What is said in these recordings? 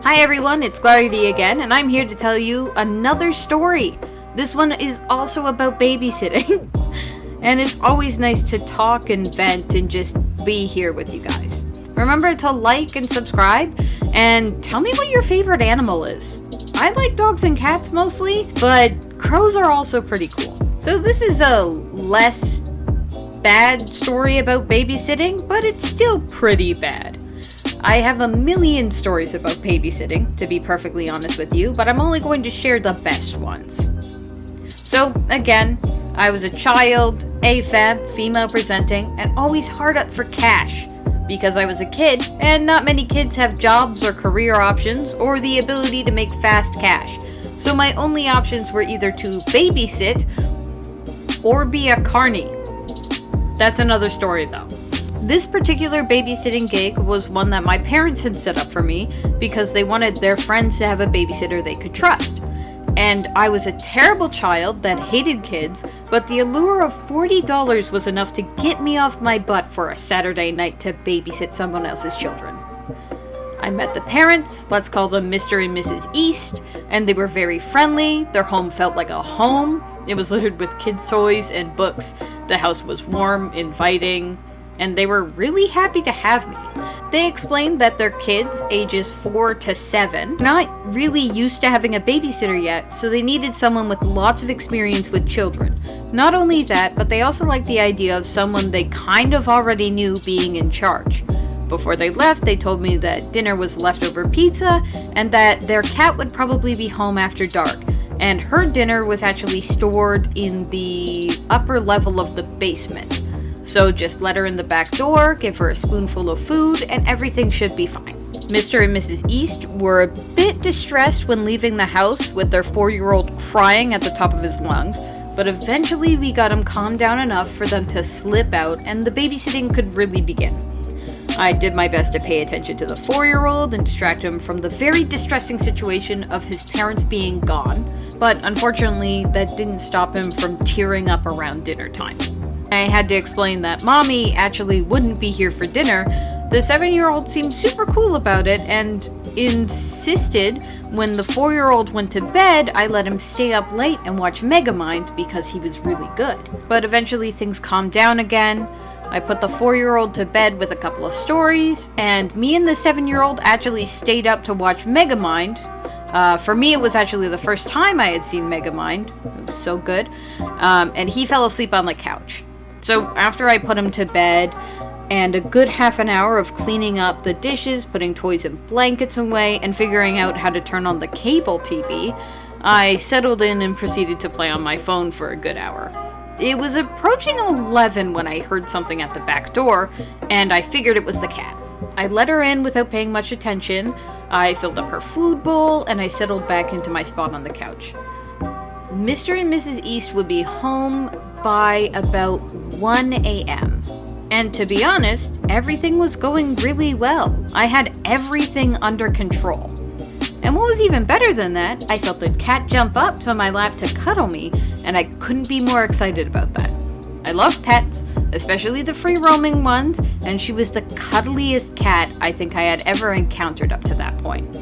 Hi everyone, it's Clarity again, and I'm here to tell you another story. This one is also about babysitting. And it's always nice to talk and vent and just be here with you guys. Remember to like and subscribe, and tell me what your favorite animal is. I like dogs and cats mostly, but crows are also pretty cool. So this is a less bad story about babysitting, but it's still pretty bad. I have a million stories about babysitting, to be perfectly honest with you, but I'm only going to share the best ones. So, again, I was a child, AFAB, female presenting, and always hard up for cash. Because I was a kid, and not many kids have jobs or career options, or the ability to make fast cash. So my only options were either to babysit, or be a carny. That's another story though. This particular babysitting gig was one that my parents had set up for me because they wanted their friends to have a babysitter they could trust. And I was a terrible child that hated kids, but the allure of $40 was enough to get me off my butt for a Saturday night to babysit someone else's children. I met the parents, let's call them Mr. and Mrs. East, and they were very friendly. Their home felt like a home. It was littered with kids' toys and books. The house was warm, inviting, and they were really happy to have me. They explained that their kids, ages 4 to 7, were not really used to having a babysitter yet, so they needed someone with lots of experience with children. Not only that, but they also liked the idea of someone they kind of already knew being in charge. Before they left, they told me that dinner was leftover pizza, and that their cat would probably be home after dark, and her dinner was actually stored in the upper level of the basement. So just let her in the back door, give her a spoonful of food, and everything should be fine. Mr. and Mrs. East were a bit distressed when leaving the house with their 4-year-old crying at the top of his lungs, but eventually we got him calmed down enough for them to slip out and the babysitting could really begin. I did my best to pay attention to the 4-year-old and distract him from the very distressing situation of his parents being gone, but unfortunately that didn't stop him from tearing up around dinner time. I had to explain that Mommy actually wouldn't be here for dinner. The 7-year-old seemed super cool about it and insisted when the 4-year-old went to bed, I let him stay up late and watch Megamind because he was really good. But eventually things calmed down again. I put the 4-year-old to bed with a couple of stories, and me and the 7-year-old actually stayed up to watch Megamind. For me, it was actually the first time I had seen Megamind. It was so good. And he fell asleep on the couch. So after I put him to bed, and a good half an hour of cleaning up the dishes, putting toys and blankets away, and figuring out how to turn on the cable TV, I settled in and proceeded to play on my phone for a good hour. It was approaching 11 when I heard something at the back door, and I figured it was the cat. I let her in without paying much attention. I filled up her food bowl, and I settled back into my spot on the couch. Mr. and Mrs. East would be home by about 1 a.m. And to be honest, everything was going really well. I had everything under control. And what was even better than that, I felt the cat jump up to my lap to cuddle me, and I couldn't be more excited about that. I love pets, especially the free-roaming ones, and she was the cuddliest cat I think I had ever encountered up to that point.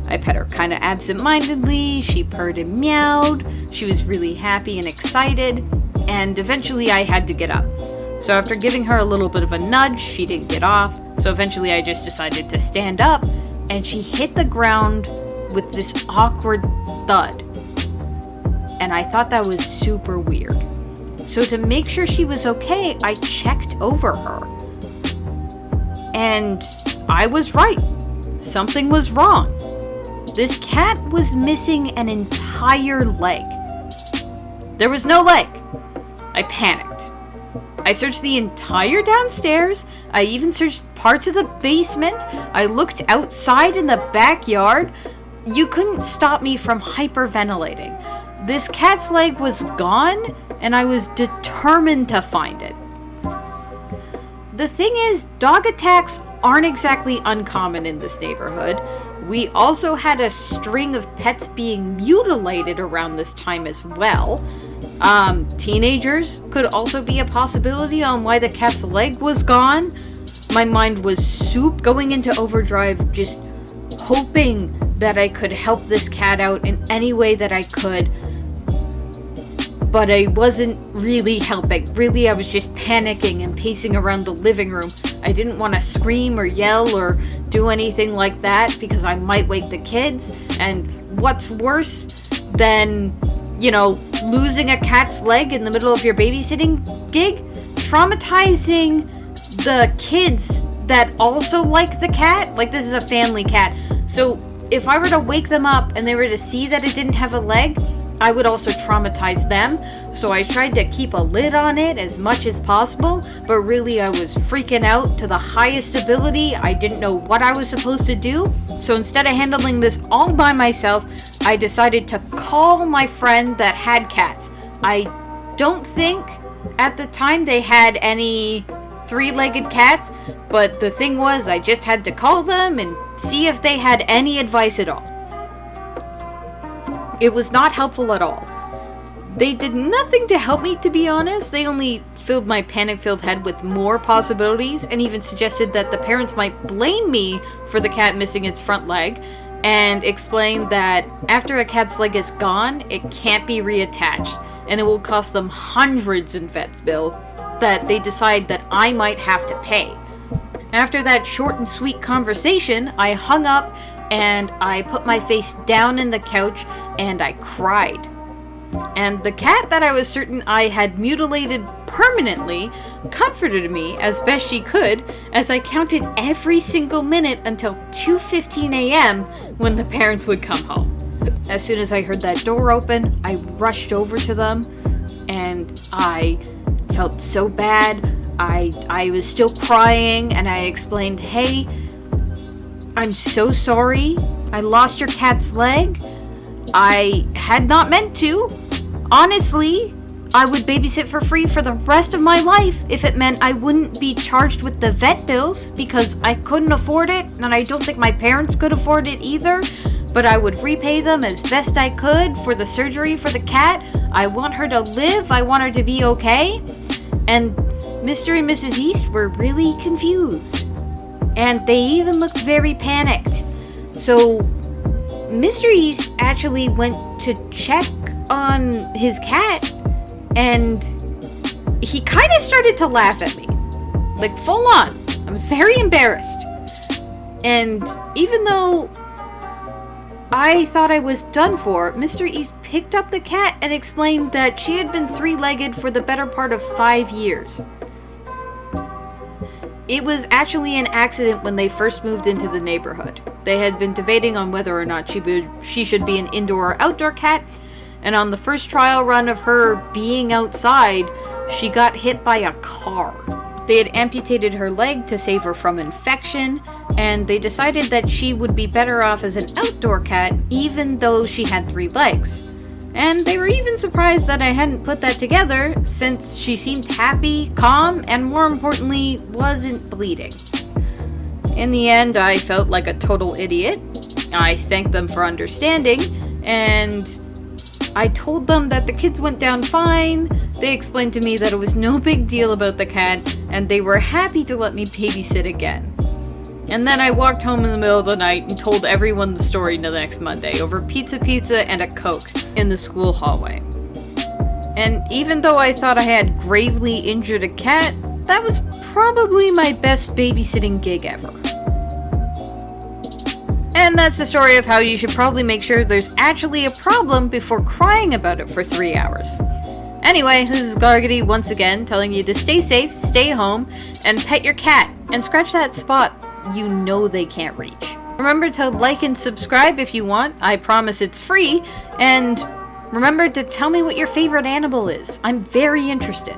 I pet her kind of absent-mindedly, she purred and meowed, she was really happy and excited, and eventually I had to get up. So after giving her a little bit of a nudge, she didn't get off, so eventually I just decided to stand up, and she hit the ground with this awkward thud. And I thought that was super weird. So to make sure she was okay, I checked over her. And I was right. Something was wrong. This cat was missing an entire leg. There was no leg. I panicked. I searched the entire downstairs. I even searched parts of the basement. I looked outside in the backyard. You couldn't stop me from hyperventilating. This cat's leg was gone, and I was determined to find it. The thing is, dog attacks aren't exactly uncommon in this neighborhood. We also had a string of pets being mutilated around this time as well. Teenagers could also be a possibility on why the cat's leg was gone. My mind was soup, going into overdrive, just hoping that I could help this cat out in any way that I could. But I wasn't really helping. Really, I was just panicking and pacing around the living room. I didn't want to scream or yell or do anything like that because I might wake the kids. And what's worse than, losing a cat's leg in the middle of your babysitting gig? Traumatizing the kids that also like the cat. Like, this is a family cat. So if I were to wake them up and they were to see that it didn't have a leg, I would also traumatize them. So I tried to keep a lid on it as much as possible, but really I was freaking out to the highest ability. I didn't know what I was supposed to do. So instead of handling this all by myself, I decided to call my friend that had cats. I don't think at the time they had any three-legged cats, but the thing was I just had to call them and see if they had any advice at all. It was not helpful at all. They did nothing to help me, to be honest. They only filled my panic-filled head with more possibilities and even suggested that the parents might blame me for the cat missing its front leg and explained that after a cat's leg is gone, it can't be reattached and it will cost them hundreds in vet's bills that they decide that I might have to pay. After that short and sweet conversation, I hung up and I put my face down in the couch and I cried. And the cat that I was certain I had mutilated permanently comforted me as best she could as I counted every single minute until 2:15 a.m. when the parents would come home. As soon as I heard that door open, I rushed over to them and I felt so bad. I was still crying and I explained, "Hey, I'm so sorry. I lost your cat's leg. I had not meant to. Honestly, I would babysit for free for the rest of my life if it meant I wouldn't be charged with the vet bills because I couldn't afford it and I don't think my parents could afford it either, but I would repay them as best I could for the surgery for the cat. I want her to live. I want her to be okay." And Mr. and Mrs. East were really confused. And they even looked very panicked. So Mr. East actually went to check on his cat and he kind of started to laugh at me. Like, full on. I was very embarrassed. And even though I thought I was done for, Mr. East picked up the cat and explained that she had been three-legged for the better part of 5 years. It was actually an accident when they first moved into the neighborhood. They had been debating on whether or not she should be an indoor or outdoor cat, and on the first trial run of her being outside, she got hit by a car. They had amputated her leg to save her from infection, and they decided that she would be better off as an outdoor cat even though she had 3 legs. And they were even surprised that I hadn't put that together since she seemed happy, calm, and more importantly, wasn't bleeding. In the end, I felt like a total idiot. I thanked them for understanding, and I told them that the kids went down fine. They explained to me that it was no big deal about the cat, and they were happy to let me babysit again. And then I walked home in the middle of the night and told everyone the story the next Monday over pizza and a Coke in the school hallway. And even though I thought I had gravely injured a cat, that was probably my best babysitting gig ever. And that's the story of how you should probably make sure there's actually a problem before crying about it for 3 hours. Anyway, this is Gargity once again telling you to stay safe, stay home, and pet your cat, and scratch that spot you know they can't reach. Remember to like and subscribe if you want. I promise it's free. And remember to tell me what your favorite animal is. I'm very interested.